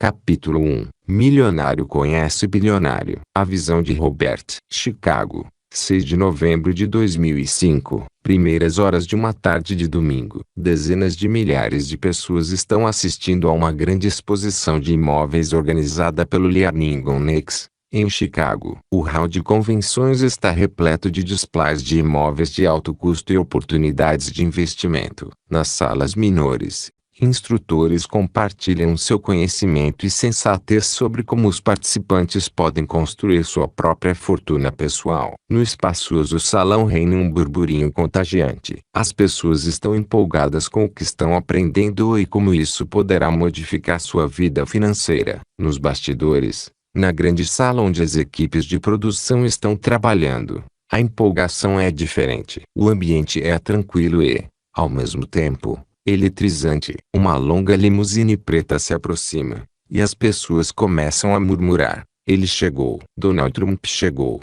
Capítulo 1. Milionário conhece bilionário. A visão de Robert. Chicago, 6 de novembro de 2005. Primeiras horas de uma tarde de domingo. Dezenas de milhares de pessoas estão assistindo a uma grande exposição de imóveis organizada pelo Learningham Next, em Chicago. O hall de convenções está repleto de displays de imóveis de alto custo e oportunidades de investimento. Nas salas menores, instrutores compartilham seu conhecimento e sensatez sobre como os participantes podem construir sua própria fortuna pessoal. No espaçoso salão reina um burburinho contagiante. As pessoas estão empolgadas com o que estão aprendendo e como isso poderá modificar sua vida financeira. Nos bastidores, na grande sala onde as equipes de produção estão trabalhando, a empolgação é diferente. O ambiente é tranquilo e, ao mesmo tempo, eletrizante. Uma longa limusine preta se aproxima, e as pessoas começam a murmurar: ele chegou. Donald Trump chegou.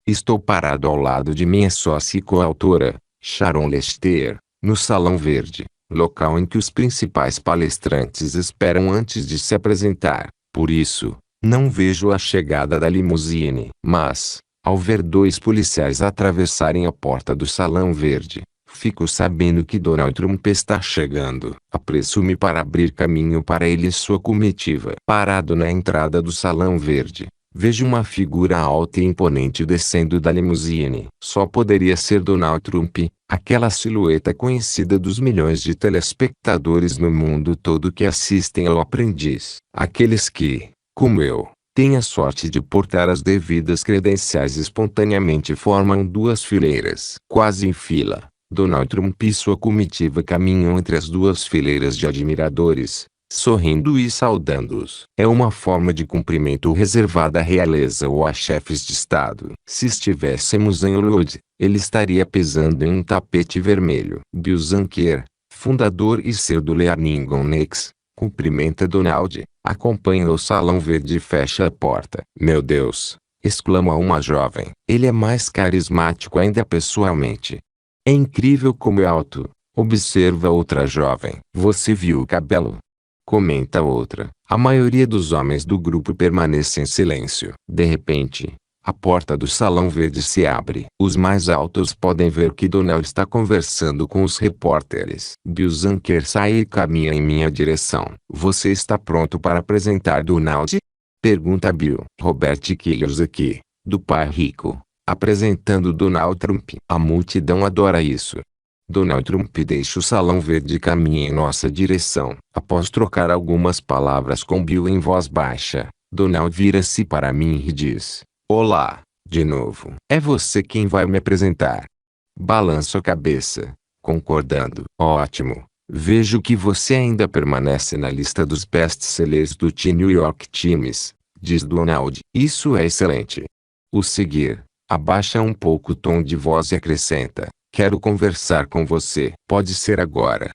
Estou parado ao lado de minha sócia e coautora, Sharon Lester, no Salão Verde, local em que os principais palestrantes esperam antes de se apresentar. Por isso, não vejo a chegada da limusine. Mas, ao ver dois policiais atravessarem a porta do Salão Verde, fico sabendo que Donald Trump está chegando. Apresso-me para abrir caminho para ele e sua comitiva. Parado na entrada do Salão Verde, vejo uma figura alta e imponente descendo da limusine. Só poderia ser Donald Trump, aquela silhueta conhecida dos milhões de telespectadores no mundo todo que assistem ao Aprendiz. Aqueles que, como eu, têm a sorte de portar as devidas credenciais espontaneamente formam duas fileiras. Quase em fila, Donald Trump e sua comitiva caminham entre as duas fileiras de admiradores, sorrindo e saudando-os. É uma forma de cumprimento reservada à realeza ou a chefes de Estado. Se estivéssemos em Hollywood, ele estaria pisando em um tapete vermelho. Bill Zanker, fundador e CEO do Learningham Next, cumprimenta Donald, acompanha o Salão Verde e fecha a porta. Meu Deus! Exclama uma jovem. Ele é mais carismático ainda pessoalmente. É incrível como é alto, observa outra jovem. Você viu o cabelo? Comenta outra. A maioria dos homens do grupo permanece em silêncio. De repente, a porta do Salão Verde se abre. Os mais altos podem ver que Donald está conversando com os repórteres. Bill Zanker sai e caminha em minha direção. Você está pronto para apresentar Donald? Pergunta Bill. Robert Kiyosaki, do Pai Rico, apresentando Donald Trump. A multidão adora isso. Donald Trump deixa o Salão Verde e caminha em nossa direção. Após trocar algumas palavras com Bill em voz baixa, Donald vira-se para mim e diz: Olá, de novo. É você quem vai me apresentar. Balanço a cabeça, concordando. Ótimo. Vejo que você ainda permanece na lista dos best-sellers do The New York Times, diz Donald. Isso é excelente. O seguir. Abaixa um pouco o tom de voz e acrescenta: quero conversar com você. Pode ser agora?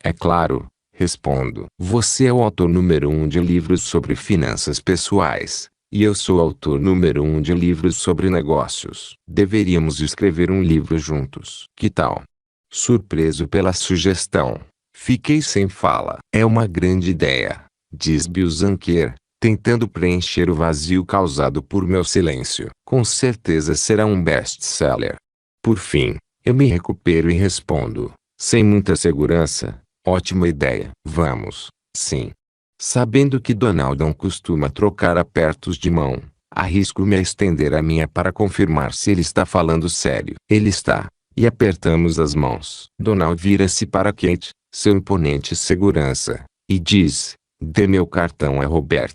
É claro, respondo. Você é o autor número 1 de livros sobre finanças pessoais, e eu sou o autor número 1 de livros sobre negócios. Deveríamos escrever um livro juntos. Que tal? Surpreso pela sugestão, fiquei sem fala. É uma grande ideia, diz Bill Zanker, tentando preencher o vazio causado por meu silêncio. Com certeza será um best-seller. Por fim, eu me recupero e respondo, sem muita segurança: ótima ideia. Vamos. Sim. Sabendo que Donald não costuma trocar apertos de mão, arrisco-me a estender a minha para confirmar se ele está falando sério. Ele está, e apertamos as mãos. Donald vira-se para Kate, seu imponente segurança, e diz: dê meu cartão a Robert.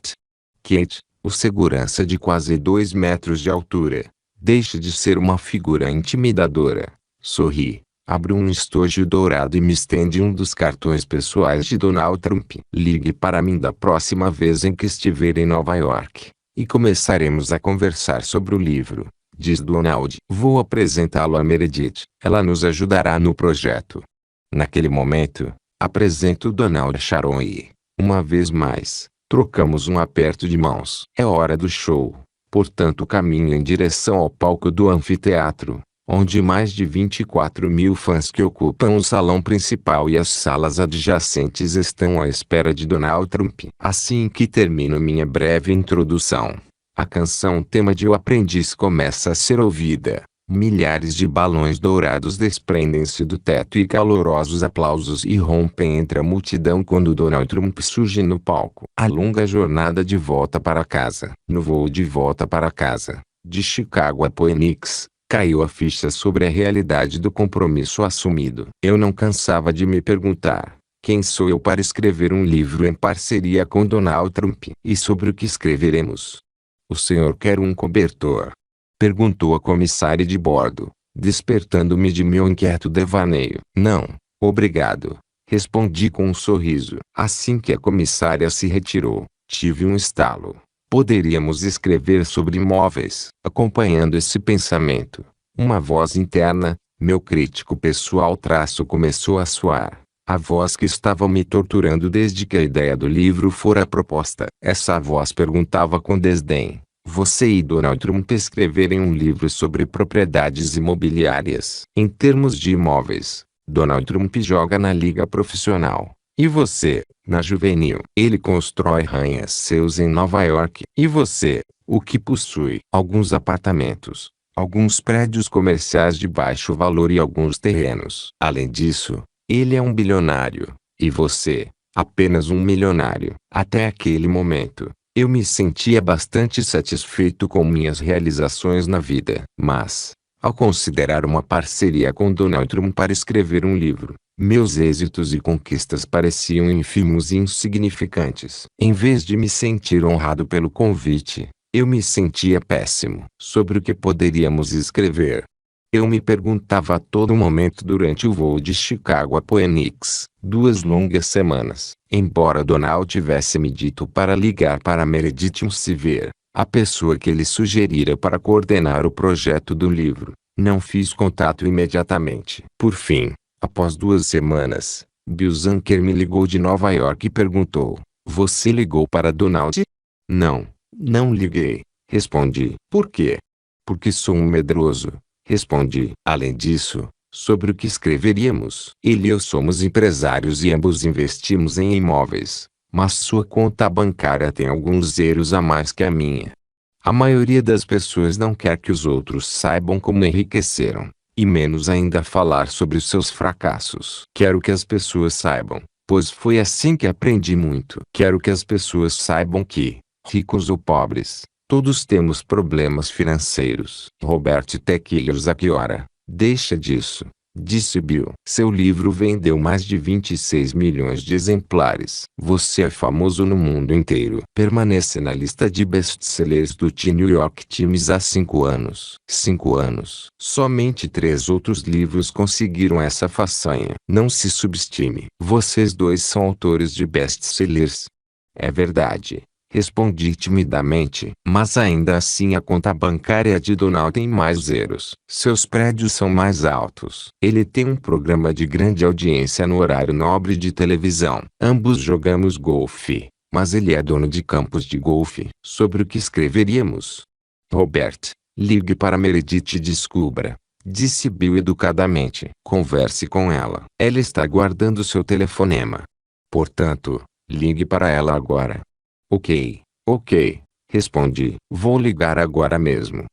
Kate, o segurança de quase 2 metros de altura, deixa de ser uma figura intimidadora, sorri, abre um estojo dourado e me estende um dos cartões pessoais de Donald Trump. Ligue para mim da próxima vez em que estiver em Nova York, e começaremos a conversar sobre o livro, diz Donald. Vou apresentá-lo a Meredith. Ela nos ajudará no projeto. Naquele momento, apresento Donald a Sharon e, uma vez mais, trocamos um aperto de mãos. É hora do show, portanto caminho em direção ao palco do anfiteatro, onde mais de 24 mil fãs que ocupam o salão principal e as salas adjacentes estão à espera de Donald Trump. Assim que termino minha breve introdução, a canção tema de O Aprendiz começa a ser ouvida. Milhares de balões dourados desprendem-se do teto e calorosos aplausos irrompem entre a multidão quando Donald Trump surge no palco. A longa jornada de volta para casa. No voo de volta para casa, de Chicago a Phoenix, caiu a ficha sobre a realidade do compromisso assumido. Eu não cansava de me perguntar: quem sou eu para escrever um livro em parceria com Donald Trump? E sobre o que escreveremos? O senhor quer um cobertor? Perguntou a comissária de bordo, despertando-me de meu inquieto devaneio. Não, obrigado, respondi com um sorriso. Assim que a comissária se retirou, tive um estalo. Poderíamos escrever sobre imóveis. Acompanhando esse pensamento, uma voz interna, meu crítico pessoal começou a soar. A voz que estava me torturando desde que a ideia do livro fora proposta. Essa voz perguntava com desdém: você e Donald Trump escreverem um livro sobre propriedades imobiliárias. Em termos de imóveis, Donald Trump joga na liga profissional. E você, na juvenil? Ele constrói arranha-céus em Nova York. E você, o que possui? Alguns apartamentos, alguns prédios comerciais de baixo valor e alguns terrenos. Além disso, ele é um bilionário. E você, apenas um milionário. Até aquele momento, eu me sentia bastante satisfeito com minhas realizações na vida. Mas, ao considerar uma parceria com Donald Trump para escrever um livro, meus êxitos e conquistas pareciam ínfimos e insignificantes. Em vez de me sentir honrado pelo convite, eu me sentia péssimo. Sobre o que poderíamos escrever? Eu me perguntava a todo momento durante o voo de Chicago a Phoenix, 2 longas semanas. Embora Donald tivesse me dito para ligar para Meredith Seaver, a pessoa que ele sugerira para coordenar o projeto do livro, não fiz contato imediatamente. Por fim, após 2 semanas, Bill Zanker me ligou de Nova York e perguntou: você ligou para Donald? Não, não liguei, respondi. Por quê? Porque sou um medroso, respondi. Além disso, sobre o que escreveríamos? Ele e eu somos empresários e ambos investimos em imóveis, mas sua conta bancária tem alguns erros a mais que a minha. A maioria das pessoas não quer que os outros saibam como enriqueceram, e menos ainda falar sobre os seus fracassos. Quero que as pessoas saibam, pois foi assim que aprendi muito. Quero que as pessoas saibam que, ricos ou pobres, todos temos problemas financeiros. Robert T. Kiyosaki. Deixa disso, disse Bill. Seu livro vendeu mais de 26 milhões de exemplares. Você é famoso no mundo inteiro. Permanece na lista de best-sellers do The New York Times há 5 anos. 5 anos. Somente 3 outros livros conseguiram essa façanha. Não se subestime. Vocês dois são autores de best-sellers. É verdade, respondi timidamente. Mas ainda assim a conta bancária de Donald tem mais erros. Seus prédios são mais altos. Ele tem um programa de grande audiência no horário nobre de televisão. Ambos jogamos golfe, mas ele é dono de campos de golfe. Sobre o que escreveríamos? Robert, ligue para Meredith e descubra, disse Bill educadamente. Converse com ela. Ela está guardando seu telefonema. Portanto, ligue para ela agora. Ok, respondi. Vou ligar agora mesmo.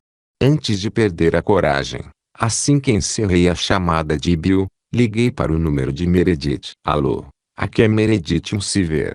Antes de perder a coragem, assim que encerrei a chamada de Bill, liguei para o número de Meredith. Alô, aqui é Meredith Seaver.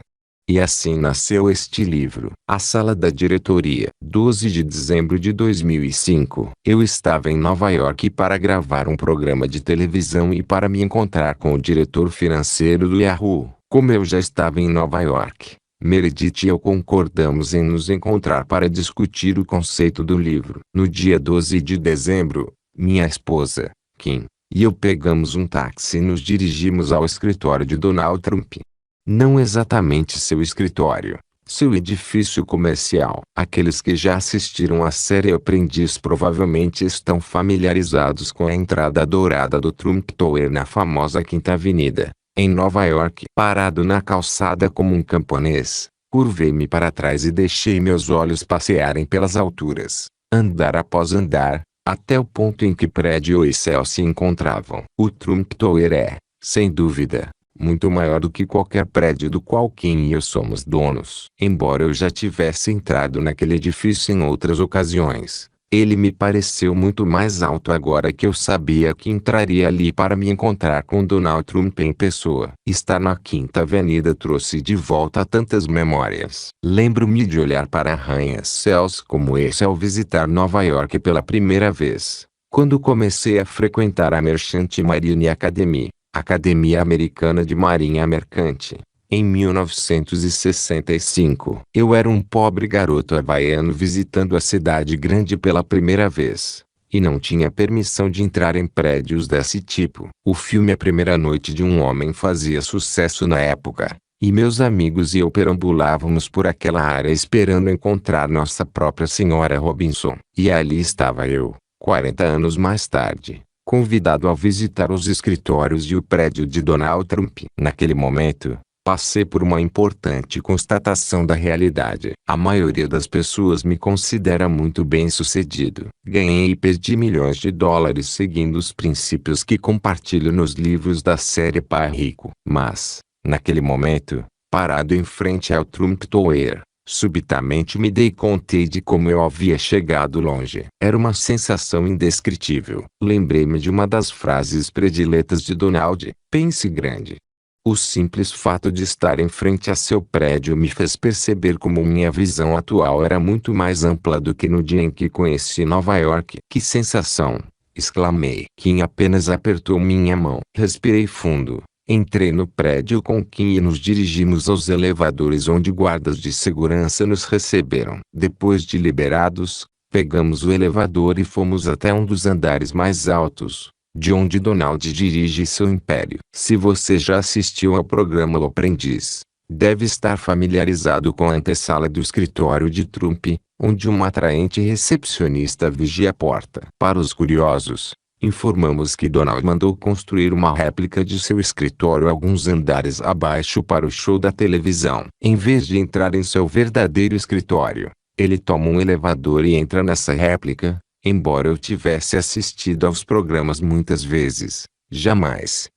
E assim nasceu este livro. A Sala da Diretoria. 12 de dezembro de 2005. Eu estava em Nova York para gravar um programa de televisão e para me encontrar com o diretor financeiro do Yahoo. Como eu já estava em Nova York, Meredith e eu concordamos em nos encontrar para discutir o conceito do livro. No dia 12 de dezembro, minha esposa, Kim, e eu pegamos um táxi e nos dirigimos ao escritório de Donald Trump. Não exatamente seu escritório, seu edifício comercial. Aqueles que já assistiram à série Aprendiz provavelmente estão familiarizados com a entrada dourada do Trump Tower na famosa Quinta Avenida, em Nova York. Parado na calçada como um camponês, curvei-me para trás e deixei meus olhos passearem pelas alturas. Andar após andar, até o ponto em que prédio e céu se encontravam. O Trump Tower é, sem dúvida, muito maior do que qualquer prédio do qual Kim e eu somos donos. Embora eu já tivesse entrado naquele edifício em outras ocasiões, ele me pareceu muito mais alto agora que eu sabia que entraria ali para me encontrar com Donald Trump em pessoa. Estar na Quinta Avenida trouxe de volta tantas memórias. Lembro-me de olhar para arranha-céus como esse ao visitar Nova York pela primeira vez, quando comecei a frequentar a Merchant Marine Academy, Academia Americana de Marinha Mercante. Em 1965, eu era um pobre garoto havaiano visitando a cidade grande pela primeira vez, e não tinha permissão de entrar em prédios desse tipo. O filme A Primeira Noite de um Homem fazia sucesso na época, e meus amigos e eu perambulávamos por aquela área esperando encontrar Nossa Própria Senhora Robinson. E ali estava eu, 40 anos mais tarde, convidado a visitar os escritórios e o prédio de Donald Trump. Naquele momento, passei por uma importante constatação da realidade. A maioria das pessoas me considera muito bem-sucedido. Ganhei e perdi milhões de dólares seguindo os princípios que compartilho nos livros da série Pai Rico. Mas, naquele momento, parado em frente ao Trump Tower, subitamente me dei conta de como eu havia chegado longe. Era uma sensação indescritível. Lembrei-me de uma das frases prediletas de Donald: pense grande. O simples fato de estar em frente a seu prédio me fez perceber como minha visão atual era muito mais ampla do que no dia em que conheci Nova York. Que sensação! Exclamei. Kim apenas apertou minha mão. Respirei fundo. Entrei no prédio com Kim e nos dirigimos aos elevadores onde guardas de segurança nos receberam. Depois de liberados, pegamos o elevador e fomos até um dos andares mais altos, de onde Donald dirige seu império. Se você já assistiu ao programa O Aprendiz, deve estar familiarizado com a antessala do escritório de Trump, onde uma atraente recepcionista vigia a porta. Para os curiosos, informamos que Donald mandou construir uma réplica de seu escritório alguns andares abaixo para o show da televisão. Em vez de entrar em seu verdadeiro escritório, ele toma um elevador e entra nessa réplica. Embora eu tivesse assistido aos programas muitas vezes, jamais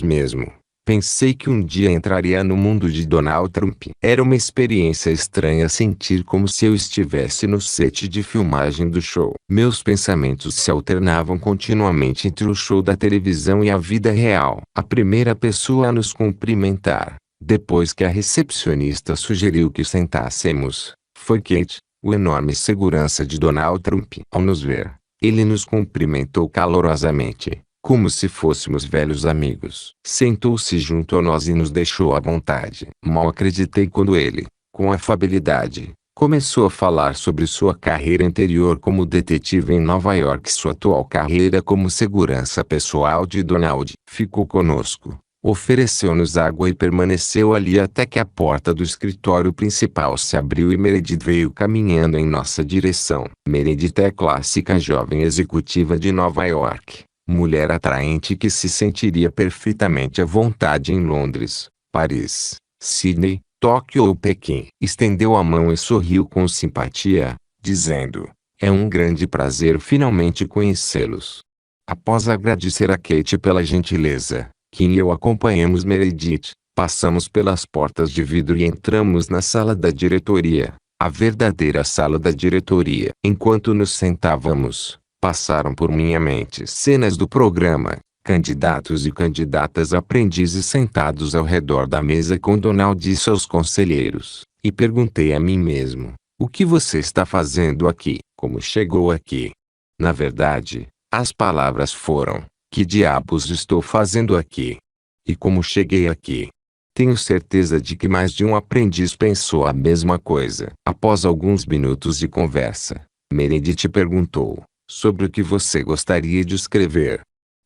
mesmo, pensei que um dia entraria no mundo de Donald Trump. Era uma experiência estranha sentir como se eu estivesse no set de filmagem do show. Meus pensamentos se alternavam continuamente entre o show da televisão e a vida real. A primeira pessoa a nos cumprimentar, depois que a recepcionista sugeriu que sentássemos, foi Kate, o enorme segurança de Donald Trump. Ao nos ver, ele nos cumprimentou calorosamente, como se fôssemos velhos amigos. Sentou-se junto a nós e nos deixou à vontade. Mal acreditei quando ele, com afabilidade, começou a falar sobre sua carreira anterior como detetive em Nova York e sua atual carreira como segurança pessoal de Donald. Ficou conosco, ofereceu-nos água e permaneceu ali até que a porta do escritório principal se abriu e Meredith veio caminhando em nossa direção. Meredith é a clássica jovem executiva de Nova York, mulher atraente que se sentiria perfeitamente à vontade em Londres, Paris, Sydney, Tóquio ou Pequim. Estendeu a mão e sorriu com simpatia, dizendo: é um grande prazer finalmente conhecê-los. Após agradecer a Kate pela gentileza, Kim e eu acompanhamos Meredith, passamos pelas portas de vidro e entramos na sala da diretoria, a verdadeira sala da diretoria. Enquanto nos sentávamos, passaram por minha mente cenas do programa, candidatos e candidatas aprendizes sentados ao redor da mesa com Donald e seus conselheiros, e perguntei a mim mesmo: o que você está fazendo aqui? Como chegou aqui? Na verdade, as palavras foram: que diabos estou fazendo aqui? E como cheguei aqui? Tenho certeza de que mais de um aprendiz pensou a mesma coisa. Após alguns minutos de conversa, Meredith perguntou: sobre o que você gostaria de escrever?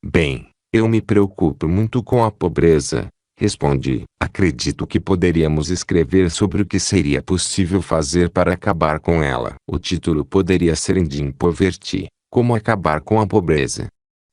Bem, eu me preocupo muito com a pobreza, respondi. Acredito que poderíamos escrever sobre o que seria possível fazer para acabar com ela. O título poderia ser Indian Poverty, como acabar com a pobreza.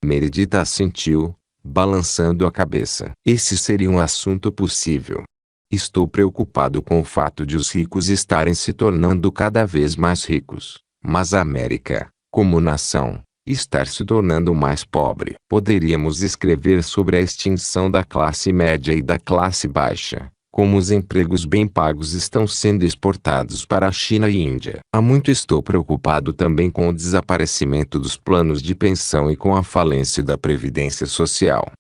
Meredith assentiu, balançando a cabeça. Esse seria um assunto possível. Estou preocupado com o fato de os ricos estarem se tornando cada vez mais ricos, mas a América, como nação, estar se tornando mais pobre. Poderíamos escrever sobre a extinção da classe média e da classe baixa, como os empregos bem pagos estão sendo exportados para a China e Índia. Há muito estou preocupado também com o desaparecimento dos planos de pensão e com a falência da Previdência Social.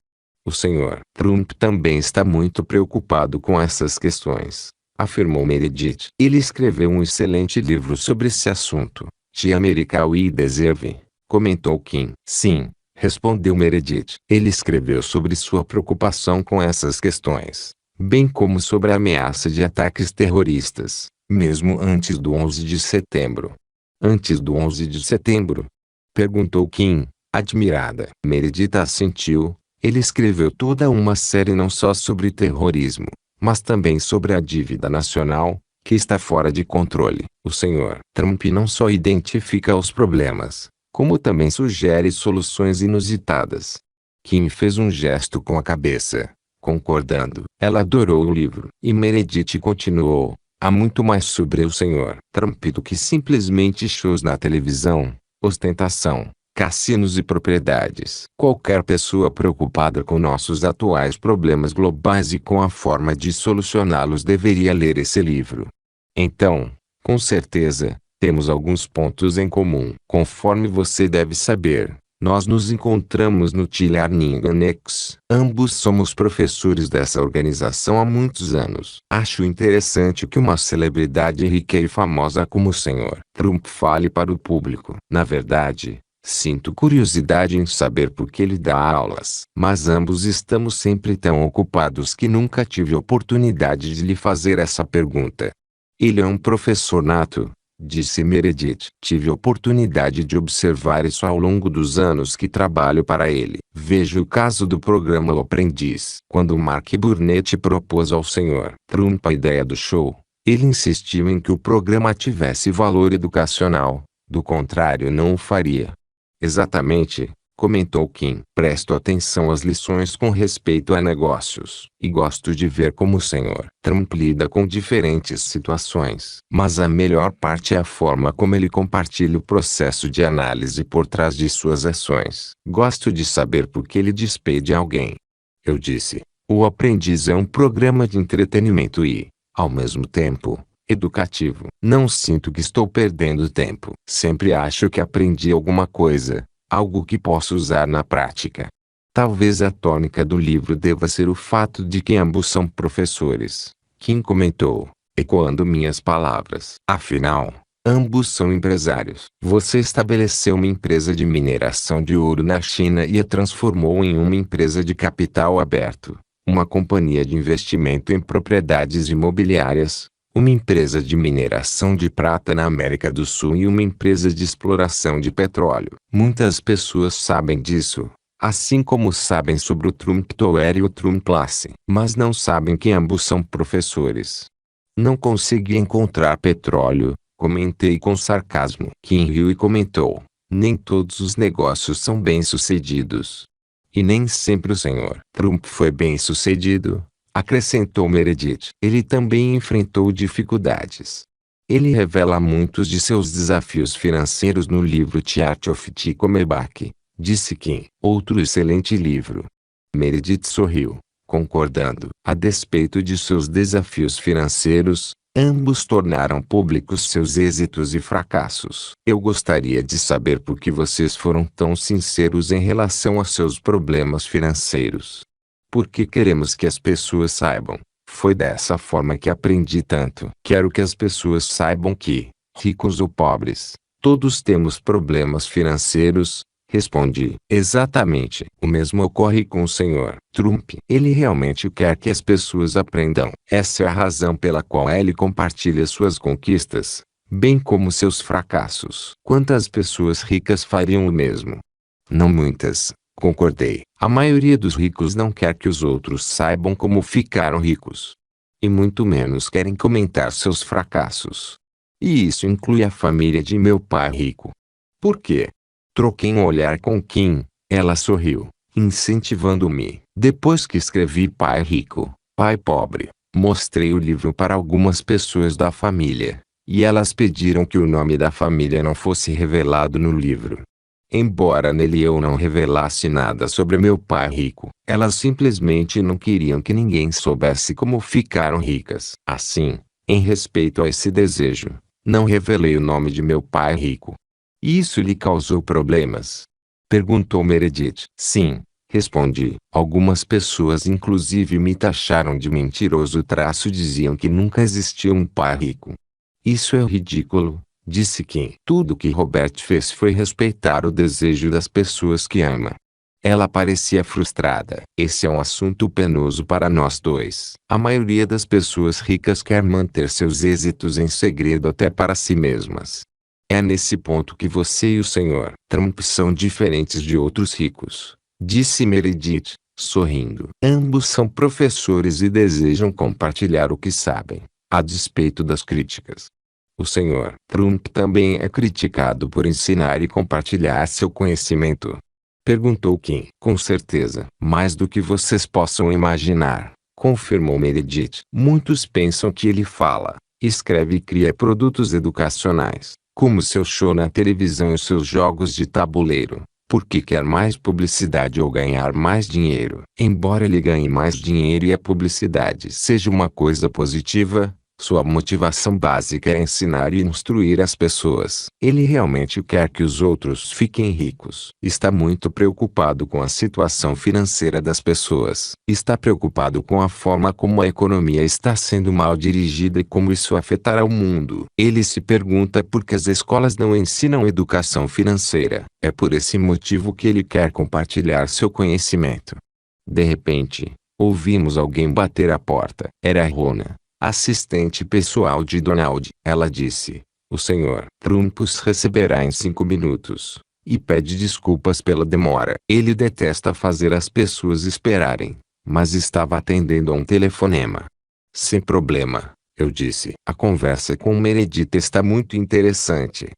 O Sr. Trump também está muito preocupado com essas questões, afirmou Meredith. Ele escreveu um excelente livro sobre esse assunto, The American We Deserve, comentou Kim. Sim, respondeu Meredith. Ele escreveu sobre sua preocupação com essas questões, bem como sobre a ameaça de ataques terroristas, mesmo antes do 11 de setembro. Antes do 11 de setembro? Perguntou Kim, admirada. Meredith assentiu. Ele escreveu toda uma série não só sobre terrorismo, mas também sobre a dívida nacional, que está fora de controle. O Sr. Trump não só identifica os problemas, como também sugere soluções inusitadas. Kim fez um gesto com a cabeça, concordando. Ela adorou o livro. E Meredith continuou: há muito mais sobre o Sr. Trump do que simplesmente shows na televisão, ostentação, cassinos e propriedades. Qualquer pessoa preocupada com nossos atuais problemas globais e com a forma de solucioná-los deveria ler esse livro. Então, com certeza, temos alguns pontos em comum. Conforme você deve saber, nós nos encontramos no The Learning Annex. Ambos somos professores dessa organização há muitos anos. Acho interessante que uma celebridade rica e famosa como o Sr. Trump fale para o público. Na verdade, sinto curiosidade em saber por que ele dá aulas. Mas ambos estamos sempre tão ocupados que nunca tive oportunidade de lhe fazer essa pergunta. Ele é um professor nato, disse Meredith. Tive oportunidade de observar isso ao longo dos anos que trabalho para ele. Veja o caso do programa O Aprendiz. Quando Mark Burnett propôs ao Sr. Trump a ideia do show, ele insistiu em que o programa tivesse valor educacional, do contrário não o faria. Exatamente, comentou Kim. Presto atenção às lições com respeito a negócios, e gosto de ver como o Sr. Trump lida com diferentes situações. Mas a melhor parte é a forma como ele compartilha o processo de análise por trás de suas ações. Gosto de saber por que ele despede alguém. Eu disse: O Aprendiz é um programa de entretenimento e, ao mesmo tempo, educativo. Não sinto que estou perdendo tempo. Sempre acho que aprendi alguma coisa, algo que posso usar na prática. Talvez a tônica do livro deva ser o fato de que ambos são professores, Kim comentou, ecoando minhas palavras. Afinal, ambos são empresários. Você estabeleceu uma empresa de mineração de ouro na China e a transformou em uma empresa de capital aberto, uma companhia de investimento em propriedades imobiliárias, uma empresa de mineração de prata na América do Sul e uma empresa de exploração de petróleo. Muitas pessoas sabem disso, assim como sabem sobre o Trump Tower e o Trump Place, mas não sabem que ambos são professores. Não consegui encontrar petróleo, comentei com sarcasmo. Kim riu e comentou: nem todos os negócios são bem-sucedidos. E nem sempre o Sr. Trump foi bem-sucedido, acrescentou Meredith. Ele também enfrentou dificuldades. Ele revela muitos de seus desafios financeiros no livro The Art of the Comeback, disse Kim. Outro excelente livro. Meredith sorriu, concordando. A despeito de seus desafios financeiros, ambos tornaram públicos seus êxitos e fracassos. Eu gostaria de saber por que vocês foram tão sinceros em relação a seus problemas financeiros. Porque queremos que as pessoas saibam. Foi dessa forma que aprendi tanto. Quero que as pessoas saibam que, ricos ou pobres, todos temos problemas financeiros, respondi. Exatamente. O mesmo ocorre com o Sr. Trump. Ele realmente quer que as pessoas aprendam. Essa é a razão pela qual ele compartilha suas conquistas, bem como seus fracassos. Quantas pessoas ricas fariam o mesmo? Não muitas. Concordei. A maioria dos ricos não quer que os outros saibam como ficaram ricos. E muito menos querem comentar seus fracassos. E isso inclui a família de meu pai rico. Por quê? Troquei um olhar com Kim. Ela sorriu, incentivando-me. Depois que escrevi Pai Rico, Pai Pobre, mostrei o livro para algumas pessoas da família, e elas pediram que o nome da família não fosse revelado no livro. Embora nele eu não revelasse nada sobre meu pai rico, elas simplesmente não queriam que ninguém soubesse como ficaram ricas. Assim, em respeito a esse desejo, não revelei o nome de meu pai rico. Isso lhe causou problemas? Perguntou Meredith. Sim, respondi. Algumas pessoas inclusive me taxaram de mentiroso. Diziam que nunca existiu um pai rico. Isso é ridículo, disse Kim. Tudo que Robert fez foi respeitar o desejo das pessoas que ama. Ela parecia frustrada. Esse é um assunto penoso para nós dois. A maioria das pessoas ricas quer manter seus êxitos em segredo até para si mesmas. É nesse ponto que você e o Sr. Trump são diferentes de outros ricos, disse Meredith, sorrindo. Ambos são professores e desejam compartilhar o que sabem, a despeito das críticas. O Sr. Trump também é criticado por ensinar e compartilhar seu conhecimento. Perguntou Kim. Com certeza. Mais do que vocês possam imaginar, confirmou Meredith. Muitos pensam que ele fala, escreve e cria produtos educacionais, como seu show na televisão e seus jogos de tabuleiro, porque quer mais publicidade ou ganhar mais dinheiro. Embora ele ganhe mais dinheiro e a publicidade seja uma coisa positiva, sua motivação básica é ensinar e instruir as pessoas. Ele realmente quer que os outros fiquem ricos. Está muito preocupado com a situação financeira das pessoas. Está preocupado com a forma como a economia está sendo mal dirigida e como isso afetará o mundo. Ele se pergunta por que as escolas não ensinam educação financeira. É por esse motivo que ele quer compartilhar seu conhecimento. De repente, ouvimos alguém bater à porta. Era Rona, assistente pessoal de Donald. Ela disse: o Sr. Trump os receberá em 5 minutos. E pede desculpas pela demora. Ele detesta fazer as pessoas esperarem, mas estava atendendo a um telefonema. Sem problema, eu disse. A conversa com Meredith está muito interessante.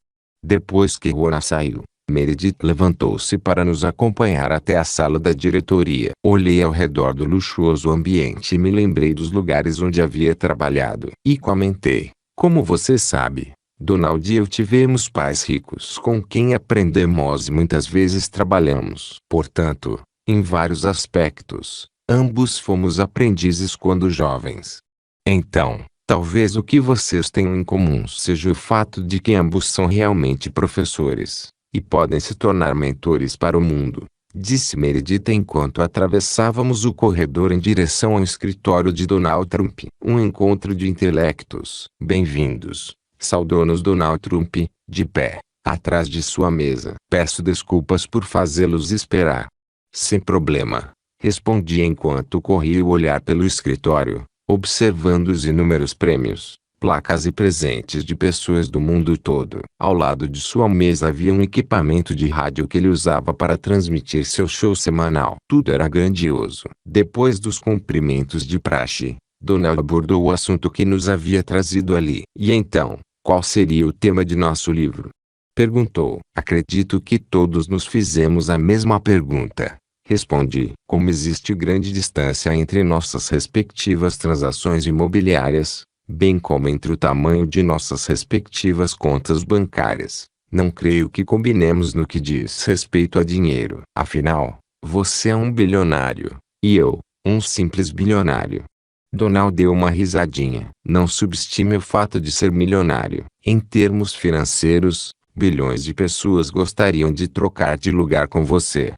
Depois que Rona saiu, Meredith levantou-se para nos acompanhar até a sala da diretoria. Olhei ao redor do luxuoso ambiente e me lembrei dos lugares onde havia trabalhado. E comentei: como você sabe, Donald e eu tivemos pais ricos com quem aprendemos e muitas vezes trabalhamos. Portanto, em vários aspectos, ambos fomos aprendizes quando jovens. Então, talvez o que vocês tenham em comum seja o fato de que ambos são realmente professores e podem se tornar mentores para o mundo, disse Meredith enquanto atravessávamos o corredor em direção ao escritório de Donald Trump. Um encontro de intelectos. Bem-vindos, saudou-nos Donald Trump, de pé, atrás de sua mesa. Peço desculpas por fazê-los esperar. Sem problema, respondi enquanto corria o olhar pelo escritório, observando os inúmeros prêmios, placas e presentes de pessoas do mundo todo. Ao lado de sua mesa havia um equipamento de rádio que ele usava para transmitir seu show semanal. Tudo era grandioso. Depois dos cumprimentos de praxe, Donald abordou o assunto que nos havia trazido ali. E então, qual seria o tema de nosso livro? Perguntou. Acredito que todos nos fizemos a mesma pergunta. Respondi. Como existe grande distância entre nossas respectivas transações imobiliárias, bem como entre o tamanho de nossas respectivas contas bancárias, não creio que combinemos no que diz respeito a dinheiro. Afinal, você é um bilionário, e eu, um simples bilionário. Donald deu uma risadinha. Não subestime o fato de ser milionário. Em termos financeiros, bilhões de pessoas gostariam de trocar de lugar com você.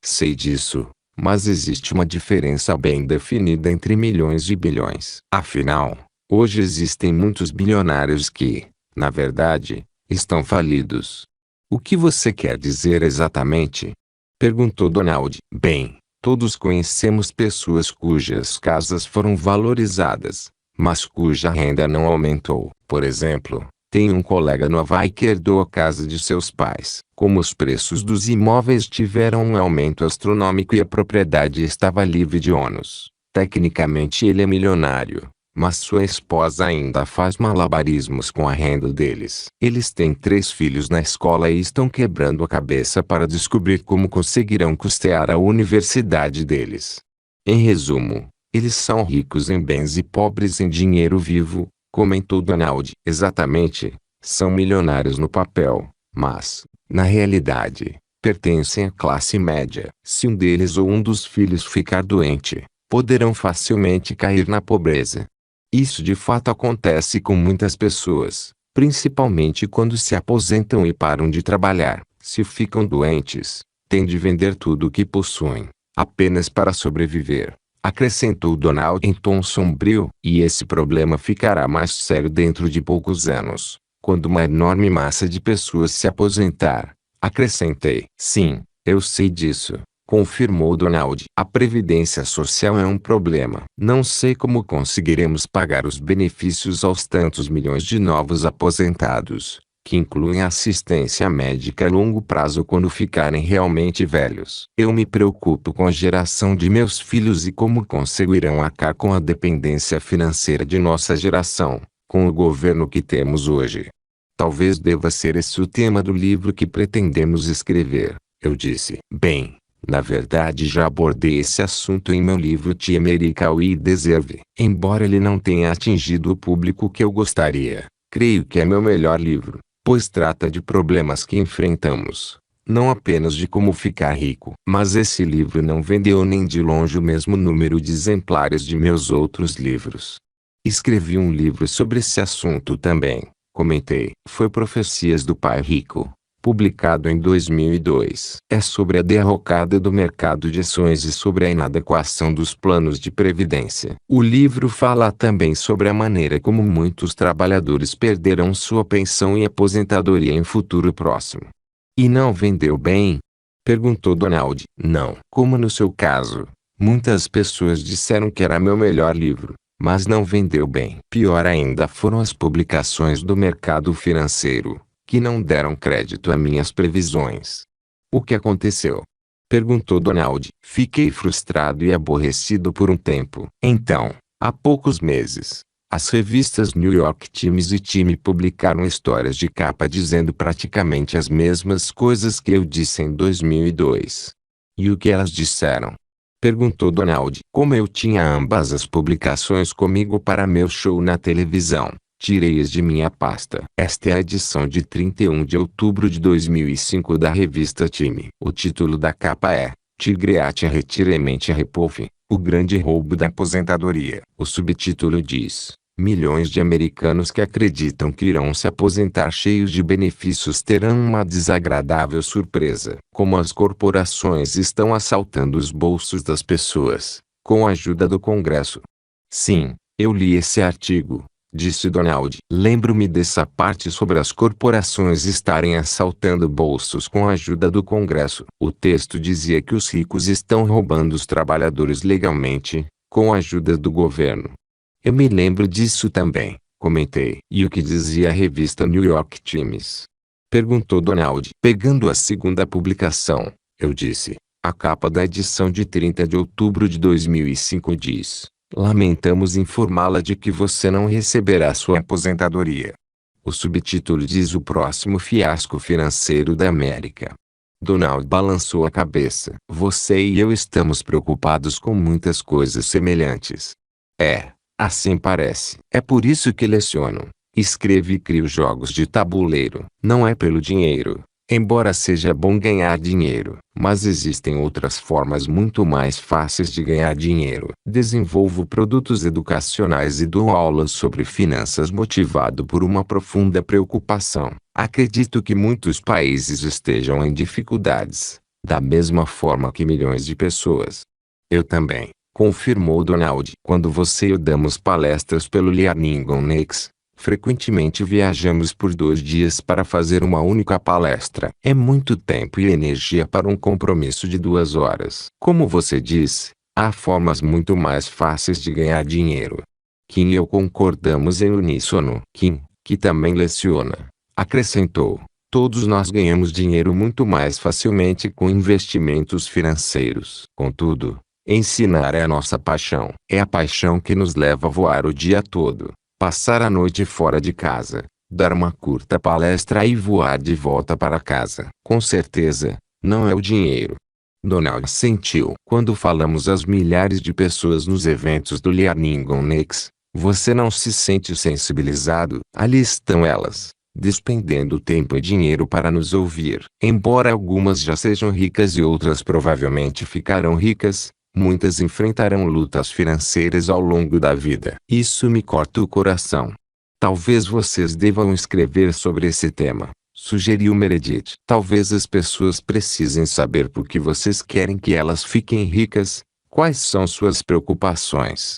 Sei disso, mas existe uma diferença bem definida entre milhões e bilhões. Afinal, hoje existem muitos bilionários que, na verdade, estão falidos. O que você quer dizer exatamente? Perguntou Donald. Bem, todos conhecemos pessoas cujas casas foram valorizadas, mas cuja renda não aumentou. Por exemplo, tem um colega no Havaí que herdou a casa de seus pais. Como os preços dos imóveis tiveram um aumento astronômico e a propriedade estava livre de ônus, tecnicamente ele é milionário, mas sua esposa ainda faz malabarismos com a renda deles. Eles têm 3 filhos na escola e estão quebrando a cabeça para descobrir como conseguirão custear a universidade deles. Em resumo, eles são ricos em bens e pobres em dinheiro vivo, comentou Donald. Exatamente, são milionários no papel, mas, na realidade, pertencem à classe média. Se um deles ou um dos filhos ficar doente, poderão facilmente cair na pobreza. Isso de fato acontece com muitas pessoas, principalmente quando se aposentam e param de trabalhar. Se ficam doentes, têm de vender tudo o que possuem, apenas para sobreviver, acrescentou Donald em tom sombrio. E esse problema ficará mais sério dentro de poucos anos, quando uma enorme massa de pessoas se aposentar, acrescentei. Sim, eu sei disso, confirmou Donald. A previdência social é um problema. Não sei como conseguiremos pagar os benefícios aos tantos milhões de novos aposentados, que incluem assistência médica a longo prazo quando ficarem realmente velhos. Eu me preocupo com a geração de meus filhos e como conseguirão arcar com a dependência financeira de nossa geração, com o governo que temos hoje. Talvez deva ser esse o tema do livro que pretendemos escrever, eu disse. Bem, na verdade já abordei esse assunto em meu livro The America We Deserve. Embora ele não tenha atingido o público que eu gostaria, creio que é meu melhor livro, pois trata de problemas que enfrentamos, não apenas de como ficar rico. Mas esse livro não vendeu nem de longe o mesmo número de exemplares de meus outros livros. Escrevi um livro sobre esse assunto também, comentei. Foi Profecias do Pai Rico, publicado em 2002. É sobre a derrocada do mercado de ações e sobre a inadequação dos planos de previdência. O livro fala também sobre a maneira como muitos trabalhadores perderão sua pensão e aposentadoria em futuro próximo. E não vendeu bem? Perguntou Donald. Não. Como no seu caso, muitas pessoas disseram que era meu melhor livro, mas não vendeu bem. Pior ainda foram as publicações do mercado financeiro, que não deram crédito a minhas previsões. O que aconteceu? Perguntou Donald. Fiquei frustrado e aborrecido por um tempo. Então, há poucos meses, as revistas New York Times e Time publicaram histórias de capa dizendo praticamente as mesmas coisas que eu disse em 2002. E o que elas disseram? Perguntou Donald. Como eu tinha ambas as publicações comigo para meu show na televisão, tirei-as de minha pasta. Esta é a edição de 31 de outubro de 2005 da revista Time. O título da capa é Tigreat Retirement Repouve, o grande roubo da aposentadoria. O subtítulo diz: milhões de americanos que acreditam que irão se aposentar cheios de benefícios terão uma desagradável surpresa. Como as corporações estão assaltando os bolsos das pessoas, com a ajuda do Congresso. Sim, eu li esse artigo, disse Donald. Lembro-me dessa parte sobre as corporações estarem assaltando bolsos com a ajuda do Congresso. O texto dizia que os ricos estão roubando os trabalhadores legalmente, com a ajuda do governo. Eu me lembro disso também, comentei. E o que dizia a revista New York Times? Perguntou Donald. Pegando a segunda publicação, eu disse. A capa da edição de 30 de outubro de 2005 diz: lamentamos informá-la de que você não receberá sua aposentadoria. O subtítulo diz: o próximo fiasco financeiro da América. Donald balançou a cabeça. Você e eu estamos preocupados com muitas coisas semelhantes. Assim parece. É por isso que leciono, escrevo e crio jogos de tabuleiro. Não é pelo dinheiro, embora seja bom ganhar dinheiro. Mas existem outras formas muito mais fáceis de ganhar dinheiro. Desenvolvo produtos educacionais e dou aulas sobre finanças motivado por uma profunda preocupação. Acredito que muitos países estejam em dificuldades, da mesma forma que milhões de pessoas. Eu também, confirmou Donald. Quando você e eu damos palestras pelo Learning on X, frequentemente viajamos por 2 dias para fazer uma única palestra. É muito tempo e energia para um compromisso de 2 horas. Como você diz, há formas muito mais fáceis de ganhar dinheiro. Kim e eu concordamos em uníssono. Kim, que também leciona, acrescentou: todos nós ganhamos dinheiro muito mais facilmente com investimentos financeiros. Contudo, ensinar é a nossa paixão. É a paixão que nos leva a voar o dia todo, passar a noite fora de casa, dar uma curta palestra e voar de volta para casa. Com certeza, não é o dinheiro. Donald sentiu. Quando falamos às milhares de pessoas nos eventos do Learning on X, você não se sente sensibilizado? Ali estão elas, despendendo tempo e dinheiro para nos ouvir. Embora algumas já sejam ricas e outras provavelmente ficarão ricas, muitas enfrentarão lutas financeiras ao longo da vida. Isso me corta o coração. Talvez vocês devam escrever sobre esse tema, sugeriu Meredith. Talvez as pessoas precisem saber por que vocês querem que elas fiquem ricas, quais são suas preocupações.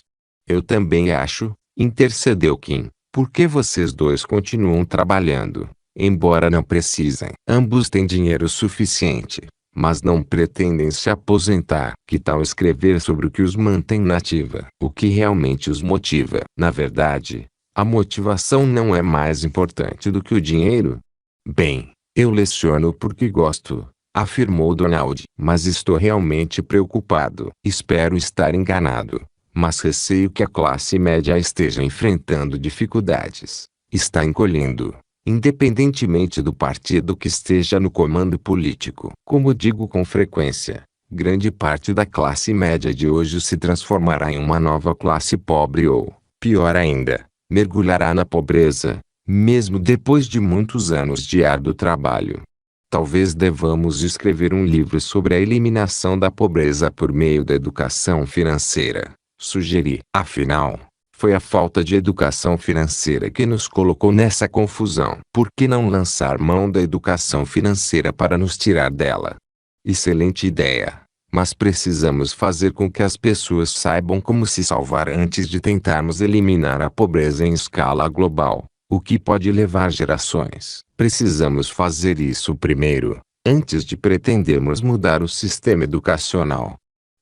Eu também acho, intercedeu Kim. Por que vocês dois continuam trabalhando, embora não precisem? Ambos têm dinheiro suficiente, mas não pretendem se aposentar. Que tal escrever sobre o que os mantém na ativa? O que realmente os motiva? Na verdade, a motivação não é mais importante do que o dinheiro? Bem, eu leciono porque gosto, afirmou Donald. Mas estou realmente preocupado. Espero estar enganado. Mas receio que a classe média esteja enfrentando dificuldades. Está encolhendo, independentemente do partido que esteja no comando político. Como digo com frequência, grande parte da classe média de hoje se transformará em uma nova classe pobre ou, pior ainda, mergulhará na pobreza, mesmo depois de muitos anos de árduo trabalho. Talvez devamos escrever um livro sobre a eliminação da pobreza por meio da educação financeira, sugeri. Afinal, foi a falta de educação financeira que nos colocou nessa confusão. Por que não lançar mão da educação financeira para nos tirar dela? Excelente ideia. Mas precisamos fazer com que as pessoas saibam como se salvar antes de tentarmos eliminar a pobreza em escala global, o que pode levar gerações. Precisamos fazer isso primeiro, antes de pretendermos mudar o sistema educacional.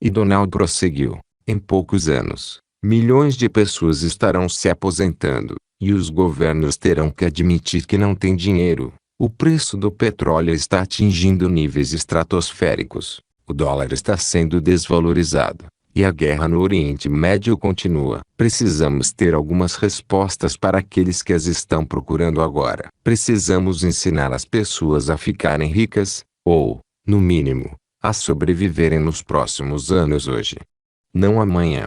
E Donald prosseguiu. Em poucos anos, milhões de pessoas estarão se aposentando, e os governos terão que admitir que não têm dinheiro. O preço do petróleo está atingindo níveis estratosféricos, o dólar está sendo desvalorizado, e a guerra no Oriente Médio continua. Precisamos ter algumas respostas para aqueles que as estão procurando agora. Precisamos ensinar as pessoas a ficarem ricas, ou, no mínimo, a sobreviverem nos próximos anos hoje. Não amanhã.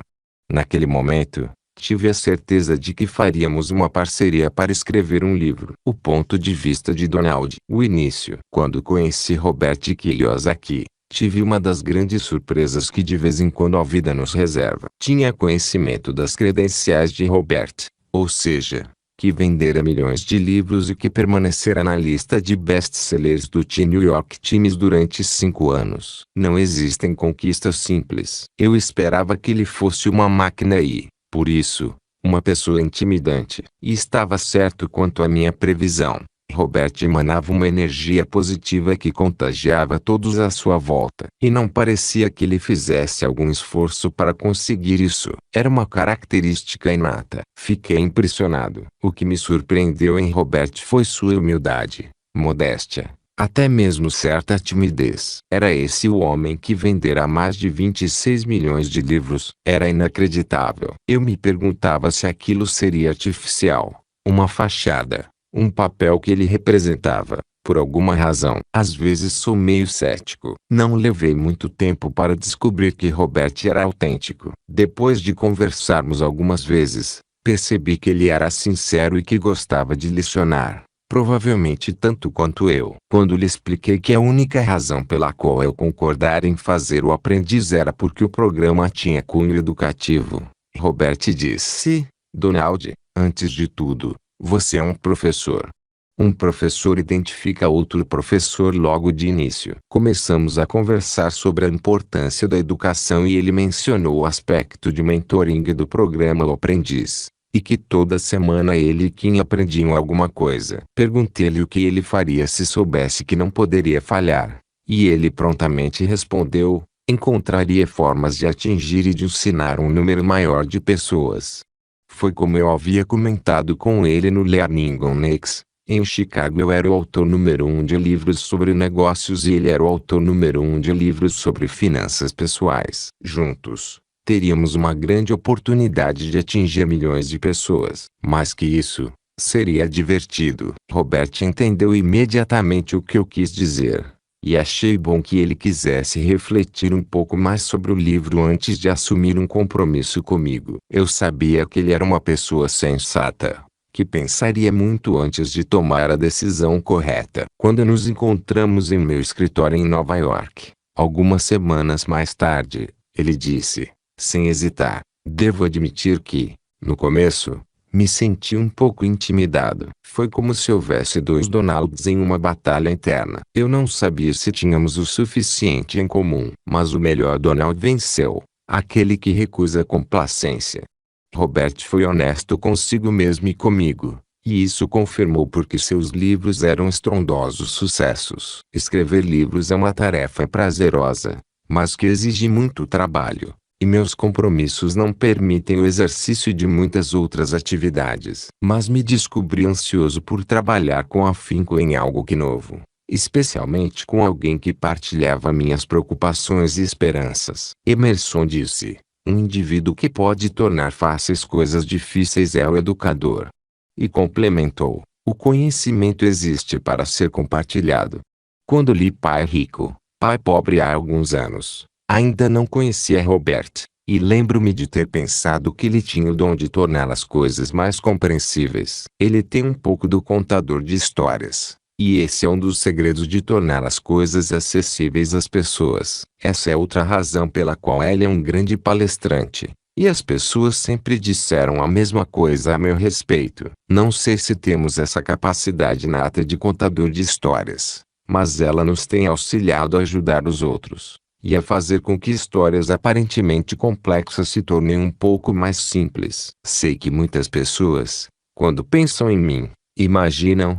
Naquele momento, tive a certeza de que faríamos uma parceria para escrever um livro. O ponto de vista de Donald. O início. Quando conheci Robert Kiyosaki, tive uma das grandes surpresas que de vez em quando a vida nos reserva. Tinha conhecimento das credenciais de Robert, ou seja, que vendera milhões de livros e que permanecera na lista de best-sellers do The New York Times durante 5 anos. Não existem conquistas simples. Eu esperava que ele fosse uma máquina e, por isso, uma pessoa intimidante. E estava certo quanto à minha previsão. Robert emanava uma energia positiva que contagiava todos à sua volta. E não parecia que ele fizesse algum esforço para conseguir isso. Era uma característica inata. Fiquei impressionado. O que me surpreendeu em Robert foi sua humildade, modéstia, até mesmo certa timidez. Era esse o homem que vendera mais de 26 milhões de livros. Era inacreditável. Eu me perguntava se aquilo seria artificial, uma fachada, um papel que ele representava, por alguma razão. Às vezes sou meio cético. Não levei muito tempo para descobrir que Robert era autêntico. Depois de conversarmos algumas vezes, percebi que ele era sincero e que gostava de lecionar, provavelmente tanto quanto eu. Quando lhe expliquei que a única razão pela qual eu concordara em fazer o aprendiz era porque o programa tinha cunho educativo, Robert disse: Donald, antes de tudo, você é um professor. Um professor identifica outro professor logo de início. Começamos a conversar sobre a importância da educação e ele mencionou o aspecto de mentoring do programa O Aprendiz, e que toda semana ele e Kim aprendiam alguma coisa. Perguntei-lhe o que ele faria se soubesse que não poderia falhar, e ele prontamente respondeu: encontraria formas de atingir e de ensinar um número maior de pessoas. Foi como eu havia comentado com ele no Learning on X. Em Chicago eu era o autor número 1 de livros sobre negócios e ele era o autor número 1 de livros sobre finanças pessoais. Juntos, teríamos uma grande oportunidade de atingir milhões de pessoas. Mais que isso, seria divertido. Robert entendeu imediatamente o que eu quis dizer. E achei bom que ele quisesse refletir um pouco mais sobre o livro antes de assumir um compromisso comigo. Eu sabia que ele era uma pessoa sensata, que pensaria muito antes de tomar a decisão correta. Quando nos encontramos em meu escritório em Nova York, algumas semanas mais tarde, ele disse, sem hesitar: devo admitir que, no começo, me senti um pouco intimidado. Foi como se houvesse dois Donalds em uma batalha interna. Eu não sabia se tínhamos o suficiente em comum. Mas o melhor Donald venceu, aquele que recusa complacência. Robert foi honesto consigo mesmo e comigo, e isso confirmou porque seus livros eram estrondosos sucessos. Escrever livros é uma tarefa prazerosa, mas que exige muito trabalho, e meus compromissos não permitem o exercício de muitas outras atividades. Mas me descobri ansioso por trabalhar com afinco em algo que novo, especialmente com alguém que partilhava minhas preocupações e esperanças. Emerson disse: um indivíduo que pode tornar fáceis coisas difíceis é o educador. E complementou: o conhecimento existe para ser compartilhado. Quando li Pai Rico, Pai Pobre há alguns anos, ainda não conhecia Robert, e lembro-me de ter pensado que ele tinha o dom de tornar as coisas mais compreensíveis. Ele tem um pouco do contador de histórias, e esse é um dos segredos de tornar as coisas acessíveis às pessoas. Essa é outra razão pela qual ele é um grande palestrante. E as pessoas sempre disseram a mesma coisa a meu respeito. Não sei se temos essa capacidade nata de contador de histórias, mas ela nos tem auxiliado a ajudar os outros, e a fazer com que histórias aparentemente complexas se tornem um pouco mais simples. Sei que muitas pessoas, quando pensam em mim, imaginam,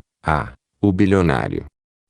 o bilionário.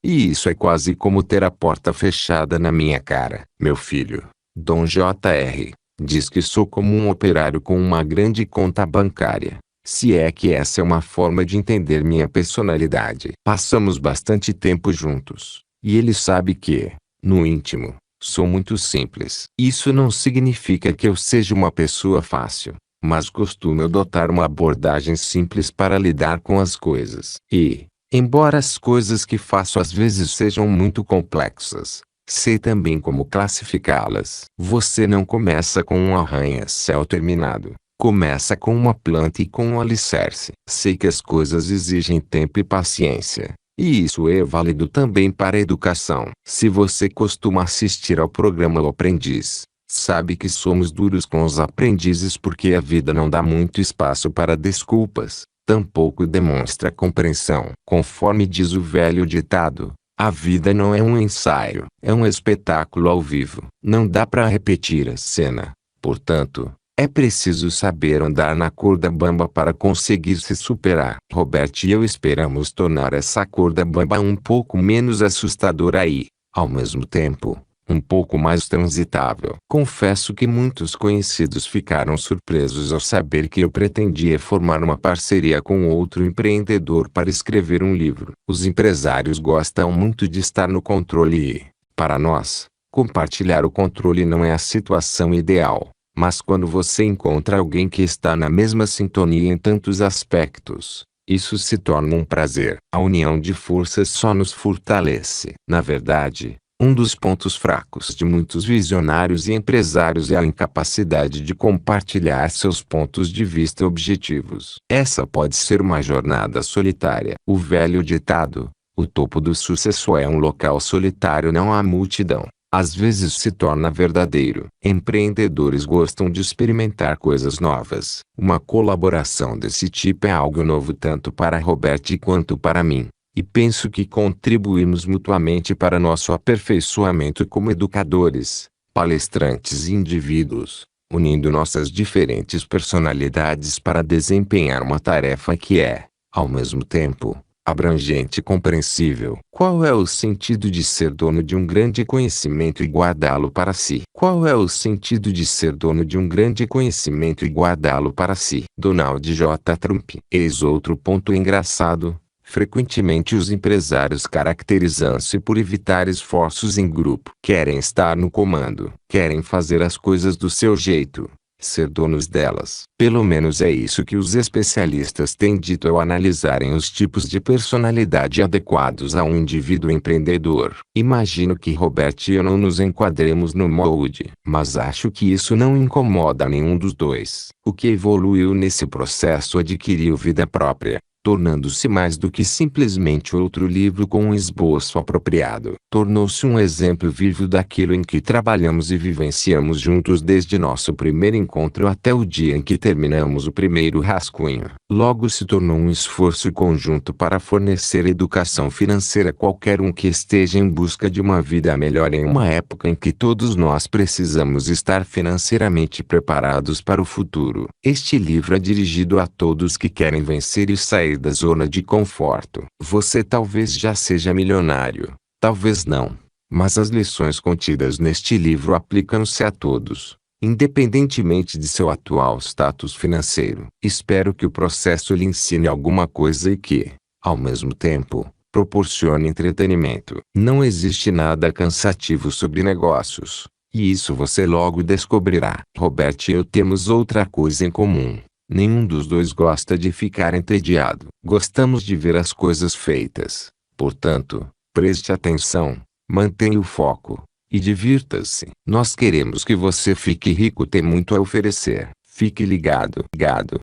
E isso é quase como ter a porta fechada na minha cara. Meu filho, Dom J.R., diz que sou como um operário com uma grande conta bancária, se é que essa é uma forma de entender minha personalidade. Passamos bastante tempo juntos, e ele sabe que, no íntimo, sou muito simples. Isso não significa que eu seja uma pessoa fácil, mas costumo adotar uma abordagem simples para lidar com as coisas. E, embora as coisas que faço às vezes sejam muito complexas, sei também como classificá-las. Você não começa com um arranha-céu terminado. Começa com uma planta e com um alicerce. Sei que as coisas exigem tempo e paciência, e isso é válido também para a educação. Se você costuma assistir ao programa O Aprendiz, sabe que somos duros com os aprendizes porque a vida não dá muito espaço para desculpas, tampouco demonstra compreensão. Conforme diz o velho ditado, a vida não é um ensaio, é um espetáculo ao vivo. Não dá para repetir a cena. Portanto, é preciso saber andar na corda bamba para conseguir se superar. Robert e eu esperamos tornar essa corda bamba um pouco menos assustadora e, ao mesmo tempo, um pouco mais transitável. Confesso que muitos conhecidos ficaram surpresos ao saber que eu pretendia formar uma parceria com outro empreendedor para escrever um livro. Os empresários gostam muito de estar no controle e, para nós, compartilhar o controle não é a situação ideal. Mas quando você encontra alguém que está na mesma sintonia em tantos aspectos, isso se torna um prazer. A união de forças só nos fortalece. Na verdade, um dos pontos fracos de muitos visionários e empresários é a incapacidade de compartilhar seus pontos de vista objetivos. Essa pode ser uma jornada solitária. O velho ditado, o topo do sucesso é um local solitário, não há multidão, às vezes se torna verdadeiro. Empreendedores gostam de experimentar coisas novas. Uma colaboração desse tipo é algo novo tanto para Robert quanto para mim. E penso que contribuímos mutuamente para nosso aperfeiçoamento como educadores, palestrantes e indivíduos, unindo nossas diferentes personalidades para desempenhar uma tarefa que é, ao mesmo tempo, abrangente e compreensível. Qual é o sentido de ser dono de um grande conhecimento e guardá-lo para si? Qual é o sentido de ser dono de um grande conhecimento e guardá-lo para si? Donald J. Trump. Eis outro ponto engraçado. Frequentemente os empresários caracterizam-se por evitar esforços em grupo. Querem estar no comando. Querem fazer as coisas do seu jeito, ser donos delas. Pelo menos é isso que os especialistas têm dito ao analisarem os tipos de personalidade adequados a um indivíduo empreendedor. Imagino que Robert e eu não nos enquadremos no molde, mas acho que isso não incomoda nenhum dos dois. O que evoluiu nesse processo adquiriu vida própria, tornando-se mais do que simplesmente outro livro com um esboço apropriado. Tornou-se um exemplo vivo daquilo em que trabalhamos e vivenciamos juntos desde nosso primeiro encontro até o dia em que terminamos o primeiro rascunho. Logo se tornou um esforço conjunto para fornecer educação financeira a qualquer um que esteja em busca de uma vida melhor em uma época em que todos nós precisamos estar financeiramente preparados para o futuro. Este livro é dirigido a todos que querem vencer e sair da zona de conforto. Você talvez já seja milionário, talvez não, mas as lições contidas neste livro aplicam-se a todos, independentemente de seu atual status financeiro. Espero que o processo lhe ensine alguma coisa e que, ao mesmo tempo, proporcione entretenimento. Não existe nada cansativo sobre negócios, e isso você logo descobrirá. Robert e eu temos outra coisa em comum. Nenhum dos dois gosta de ficar entediado. Gostamos de ver as coisas feitas. Portanto, preste atenção, mantenha o foco e divirta-se. Nós queremos que você fique rico, tem muito a oferecer. Fique ligado.